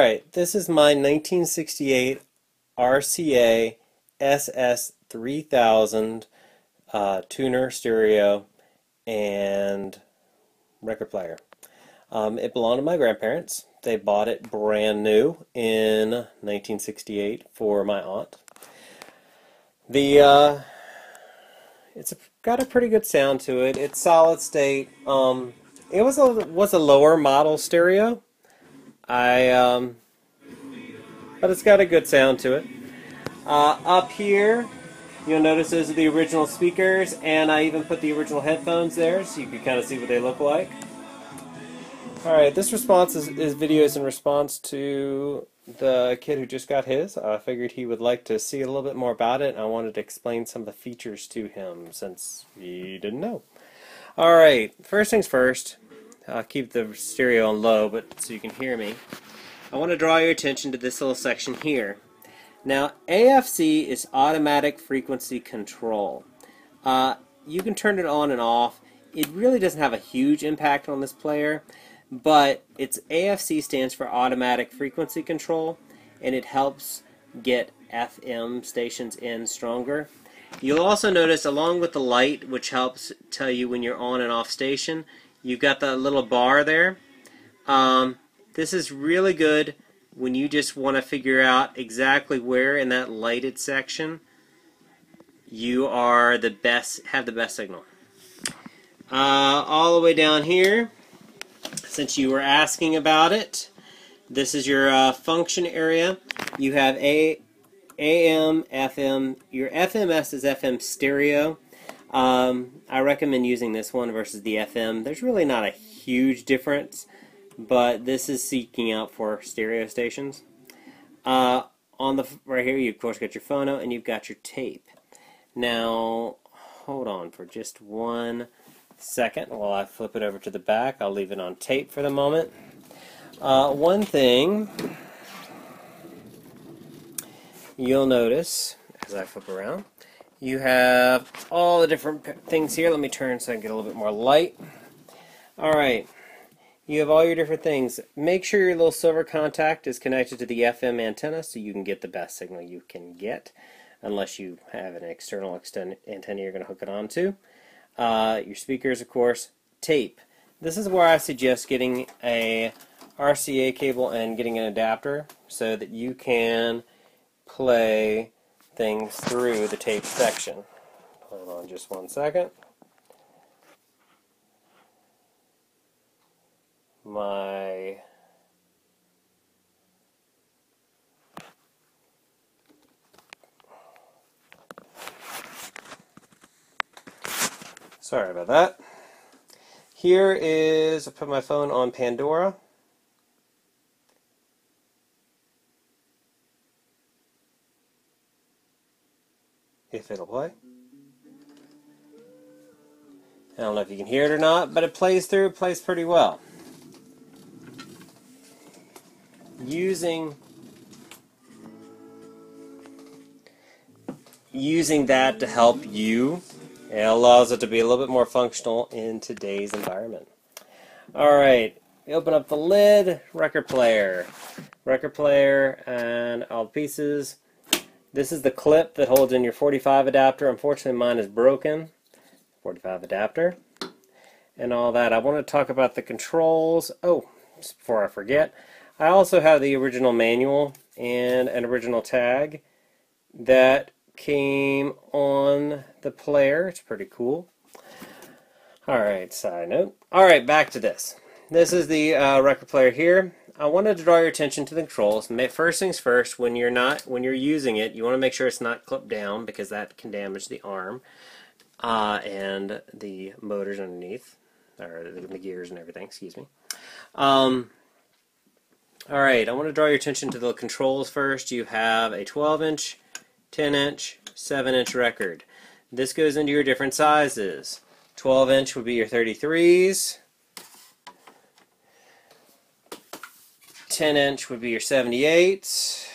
Alright, this is my 1968 RCA SS 3000 tuner stereo and record player. It belonged to my grandparents. They bought it brand new in 1968 for my aunt. It's got a pretty good sound to it. It's solid state. It was a lower model stereo. But it's got a good sound to it. Up here, you'll notice those are the original speakers, and I even put the original headphones there, so you can kind of see what they look like. Alright, this response is videos in response to the kid who just got his. I figured he would like to see a little bit more about it, and I wanted to explain some of the features to him, since he didn't know. Alright, first things first. I'll keep the stereo on low, but so you can hear me. I want to draw your attention to this little section here. Now, AFC is automatic frequency control. You can turn it on and off. It really doesn't have a huge impact on this player, but its AFC stands for automatic frequency control, and it helps get FM stations in stronger. You'll also notice, along with the light, which helps tell you when you're on and off station, you've got that little bar there. This is really good when you just want to figure out exactly where in that lighted section you are have the best signal. All the way down here, since you were asking about it, this is your function area. You have AM, FM. Your FMS is FM stereo. I recommend using this one versus the FM. There's really not a huge difference, but this is seeking out for stereo stations. On the right here, you of course got your phono and you've got your tape. Now, hold on for just 1 second while I flip it over to the back. I'll leave it on tape for the moment. One thing you'll notice as I flip around, you have all the different things here. Let me turn so I can get a little bit more light. Alright, you have all your different things. Make sure your little silver contact is connected to the FM antenna so you can get the best signal you can get, unless you have an external antenna you're going to hook it onto. Your speakers, of course. Tape. This is where I suggest getting a RCA cable and getting an adapter so that you can play things through the tape section. Hold on just 1 second. Sorry about that. Here is, I put my phone on Pandora. If it'll play. I don't know if you can hear it or not, but it plays through. It plays pretty well. Using that to help you, it allows it to be a little bit more functional in today's environment. Alright, we open up the lid, record player, and all the pieces. This is the clip that holds in your 45 adapter. Unfortunately, mine is broken. 45 adapter and all that. I want to talk about the controls. Oh, just before I forget, I also have the original manual and an original tag that came on the player. It's pretty cool. Alright, side note. Alright, back to this. This is the record player here. I wanted to draw your attention to the controls. First things first, when you're using it, you want to make sure it's not clipped down because that can damage the arm and the motors underneath, or the gears and everything, excuse me. Alright, I want to draw your attention to the controls first. You have a 12-inch, 10-inch, 7-inch record. This goes into your different sizes. 12-inch would be your 33s. 10-inch would be your 78s.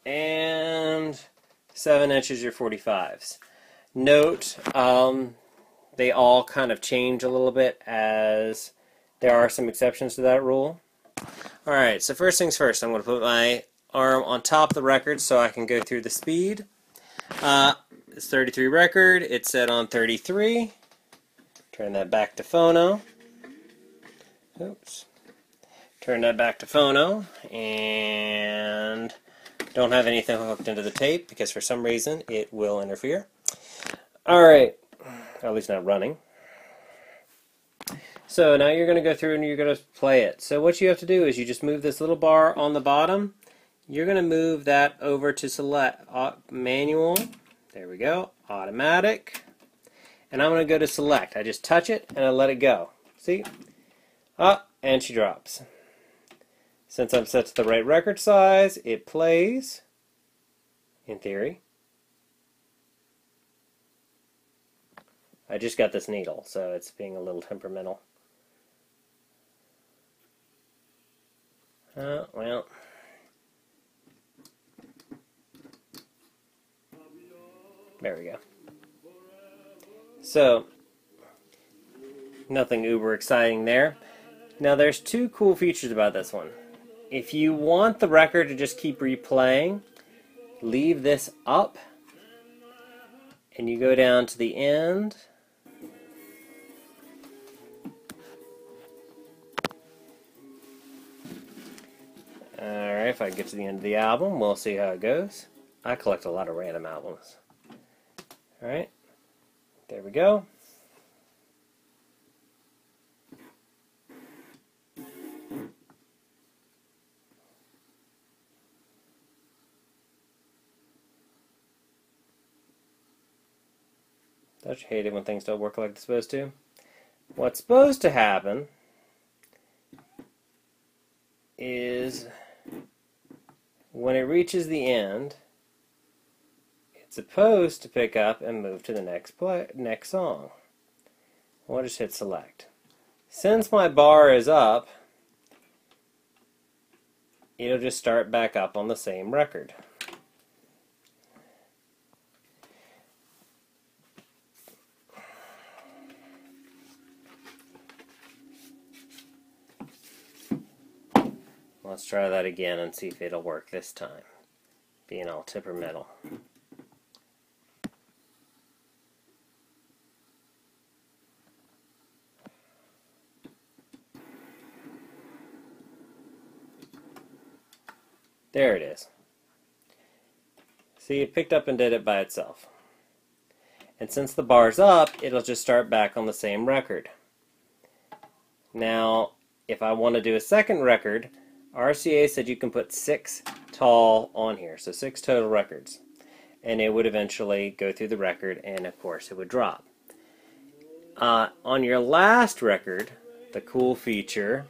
And 7 inches your 45s. Note, they all kind of change a little bit, as there are some exceptions to that rule. Alright, so first things first, I'm going to put my arm on top of the record so I can go through the speed. It's 33 record, it's set on 33. Turn that back to phono. Oops. Turn that back to phono, and don't have anything hooked into the tape because for some reason it will interfere. Alright, at least not running. So now you're going to go through and you're going to play it. So what you have to do is you just move this little bar on the bottom. You're going to move that over to select manual. There we go. Automatic. And I'm going to go to select. I just touch it and I let it go. See? And she drops. Since I'm set to the right record size, it plays, in theory. I just got this needle, so it's being a little temperamental. Well. There we go. So, nothing uber exciting there. Now there's two cool features about this one. If you want the record to just keep replaying, leave this up, and you go down to the end. Alright, if I get to the end of the album, we'll see how it goes. I collect a lot of random albums. Alright, there we go. Don't you hate it when things don't work like they're supposed to? What's supposed to happen is when it reaches the end, it's supposed to pick up and move to the next song. We'll just hit select. Since my bar is up, it'll just start back up on the same record. Let's try that again and see if it'll work this time. Being all temperamental. There it is. See, it picked up and did it by itself. And since the bar's up, it'll just start back on the same record. Now, if I want to do a second record, RCA said you can put 6 tall on here, so 6 total records. And it would eventually go through the record, and of course it would drop. On your last record, the cool feature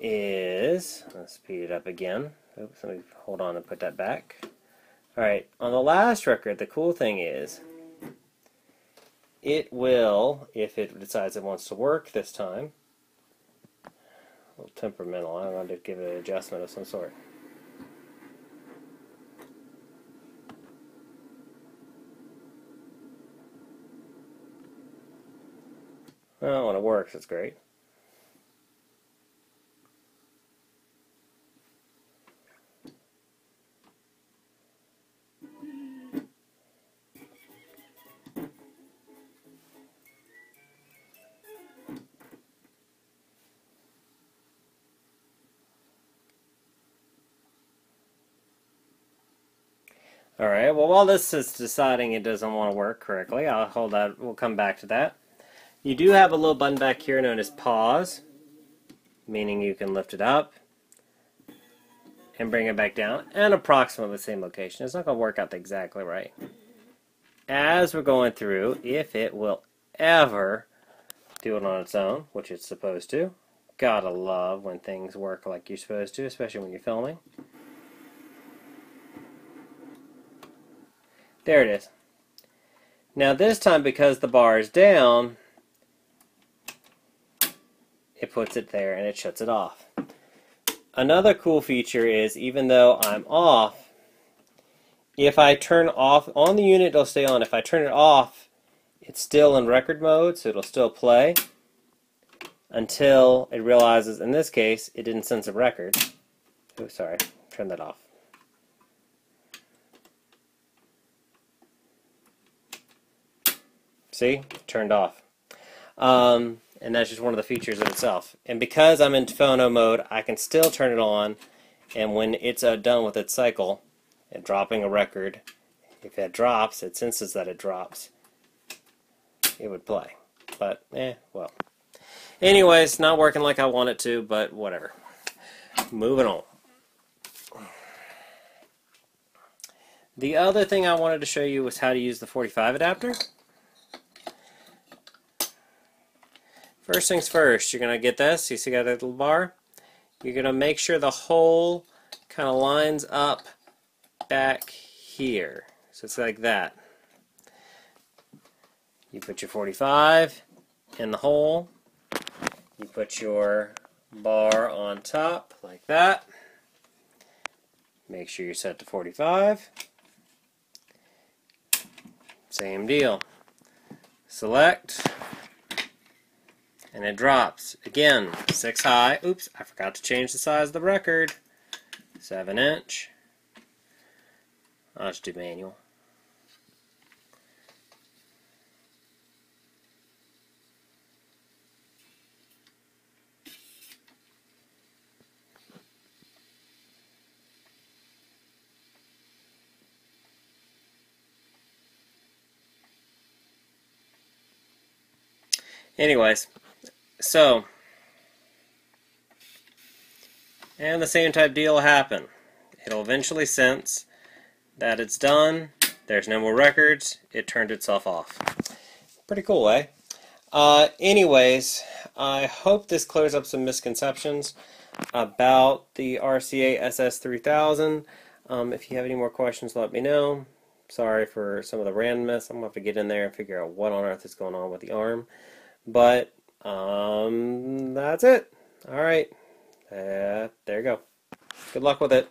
is, let's speed it up again. Oops, let me hold on and put that back. Alright, on the last record, the cool thing is, it will, if it decides it wants to work this time, a little temperamental. I want to give it an adjustment of some sort. Well, when it works, it's great. Alright, well while this is deciding it doesn't want to work correctly, I'll hold that, we'll come back to that. You do have a little button back here known as pause, meaning you can lift it up and bring it back down, and approximately the same location. It's not going to work out exactly right. As we're going through, if it will ever do it on its own, which it's supposed to, gotta love when things work like you're supposed to, especially when you're filming. There it is. Now this time, because the bar is down, it puts it there and it shuts it off. Another cool feature is, even though I'm off, if I turn off, on the unit it'll stay on. If I turn it off, it's still in record mode, so it'll still play. until it realizes, in this case, it didn't sense a record. Oh, sorry, turn that off. See? Turned off. And that's just one of the features of itself. And because I'm in phono mode, I can still turn it on, and when it's done with its cycle and dropping a record, if it drops, it senses that it drops, it would play. But, well. Anyways, not working like I want it to, but whatever. Moving on. The other thing I wanted to show you was how to use the 45 adapter. First things first, you're going to get this. You see that little bar? You're going to make sure the hole kind of lines up back here. So it's like that. You put your 45 in the hole. You put your bar on top like that. Make sure you're set to 45. Same deal. Select. And it drops. Again, 6 high. Oops, I forgot to change the size of the record. 7-inch. I'll just do manual. Anyways, so, and the same type deal will happen. It'll eventually sense that it's done, there's no more records, it turned itself off. Pretty cool, eh? Anyways, I hope this clears up some misconceptions about the RCA SS 3000. If you have any more questions, let me know. Sorry for some of the randomness. I'm going to have to get in there and figure out what on earth is going on with the arm. But, that's it. Alright. There you go. Good luck with it.